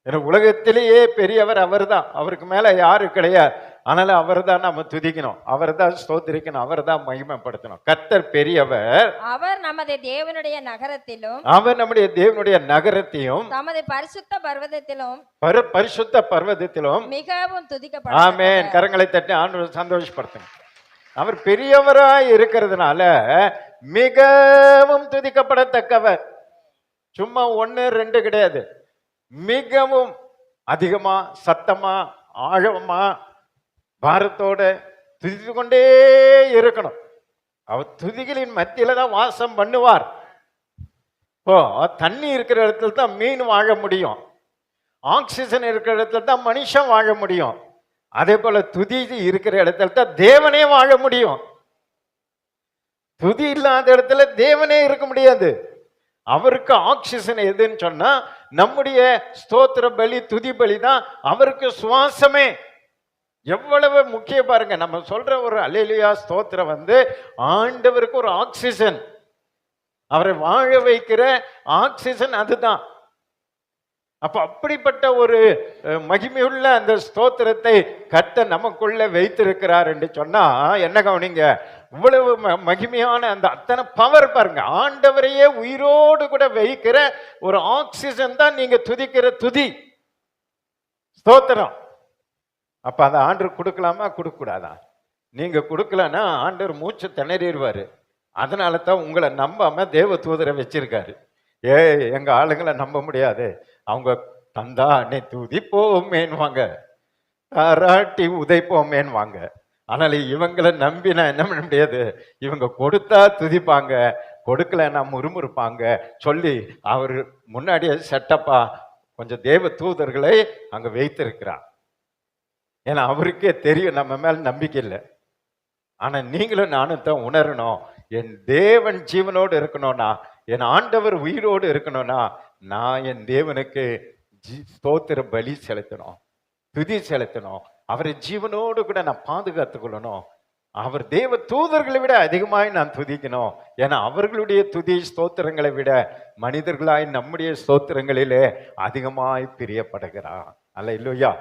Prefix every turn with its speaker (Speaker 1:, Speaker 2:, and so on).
Speaker 1: ஏன்னா உலகத்திலேயே பெரியவர் அவர் தான், அவருக்கு மேல யாரு கிடையாது. அதனால அவர் தான் நம்ம துதிக்கணும், அவர் தான் ஸ்தோத்திரிக்கணும், அவர் தான் மகிமைப்படுத்தணும். கர்த்தர் பெரியவர்,
Speaker 2: அவர் நமது தேவனுடைய நகரத்திலும்
Speaker 1: அவர் நம்முடைய தேவனுடைய நகரத்தையும்
Speaker 2: தமது பரிசுத்த பர்வதத்திலும்
Speaker 1: பரிசுத்த பர்வதத்திலும்
Speaker 2: மிகவும் துதிக்கப்படும்.
Speaker 1: ஆமென். கரங்களை தட்டி ஆண்டவரை சந்தோஷப்படுத்துங்க. அவர் பெரியவராய் இருக்கிறதுனால மிகவும் துதிக்கப்படத்தக்கவர். சும்மா 1 2 கிடையாது, மிகவும் அதிகமா சத்தமா ஆழமா பாரத்தோட துதித்து கொண்டே இருக்கணும். அவர் துதிகளின் மத்தியில தான் வாசம் பண்ணுவார். இப்போ தண்ணி இருக்கிற இடத்துல தான் மீன் வாழ முடியும், ஆக்சிஜன் இருக்கிற இடத்துல தான் மனுஷன் வாழ முடியும். அதே போல துதி இருக்கிற இடத்துல தான் தேவனே வாழ முடியும். துதி இல்லாத இடத்துல தேவனே இருக்க முடியாது. அவருக்கு ஆக்சிஜன் எதுன்னு சொன்னா நம்முடைய ஸ்தோத்திர பலி, துதி பலி தான் அவருக்கு சுவாசமே. எவ்வளவு முக்கிய பாருங்க. நம்ம சொல்ற ஒரு அல்லேலூயா ஸ்தோத்திரம் ஆண்டவருக்கு ஒரு ஆக்சிஜன், அவரை வாழ வைக்கிற ஆக்சிஜன் அதுதான். அப்ப அப்படிப்பட்ட ஒரு மகிமையுள்ள அந்த ஸ்தோத்திரத்தை கர்த்தர் நமக்குள்ள வைத்திருக்கிறார் என்று சொன்னா என்ன கவனிங்க, இவ்வளவு மகிமையான அந்த அத்தனை பவர் பாருங்க. ஆண்டவரையே உயிரோடு கூட வைக்கிற ஒரு ஆக்சிஜன் தான் நீங்க துதிக்கிற துதி, ஸ்தோத்திரம். அப்ப அந்த ஆண்டவர் கொடுக்கலாமா கொடுக்க கூடாதா? நீங்க கொடுக்கலன்னா ஆண்டவர் மூச்சு திணறிடுவாரு. அதனால தான் உங்களை நம்பாம தேவ தூதரை வச்சிருக்காரு. எங்க ஆளுங்களை நம்ப முடியாது, அவங்க தந்தா அன்னை துதிப்போமேன்வாங்க, பாராட்டி உதைப்போமேன்வாங்க. அதனால இவங்களை நம்பி நான் என்ன பண்ண முடியாது. இவங்க கொடுத்தா துதிப்பாங்க, கொடுக்கலன்னா முறுமுறுப்பாங்க சொல்லி அவர் முன்னாடியே செட்டப்பா கொஞ்சம் தேவ தூதர்களை அங்க வைத்திருக்கிறார். ஏன்னா அவருக்கே தெரியும் நம்ம மேல நம்பிக்கை இல்லை. ஆனா நீங்களும் நானும் தான் உணரணும், என் தேவன் ஜீவனோடு இருக்கணும்னா, என் ஆண்டவர் உயிரோடு இருக்கணும்னா நான் என் தேவனுக்கு ஸ்தோத்திர பலி செலுத்தணும், துதி செலுத்தணும். அவரை ஜீவனோடு கூட நான் பாதுகாத்துக் கொள்ளணும். அவர் தேவ தூதர்களை விட அதிகமாய் நான் துதிக்கணும். ஏன்னா அவர்களுடைய துதி ஸ்தோத்திரங்களை விட மனிதர்களாய் நம்முடைய ஸ்தோத்திரங்களிலே அதிகமாய் பிரியப்படுகிறார். அல்லேலூயா.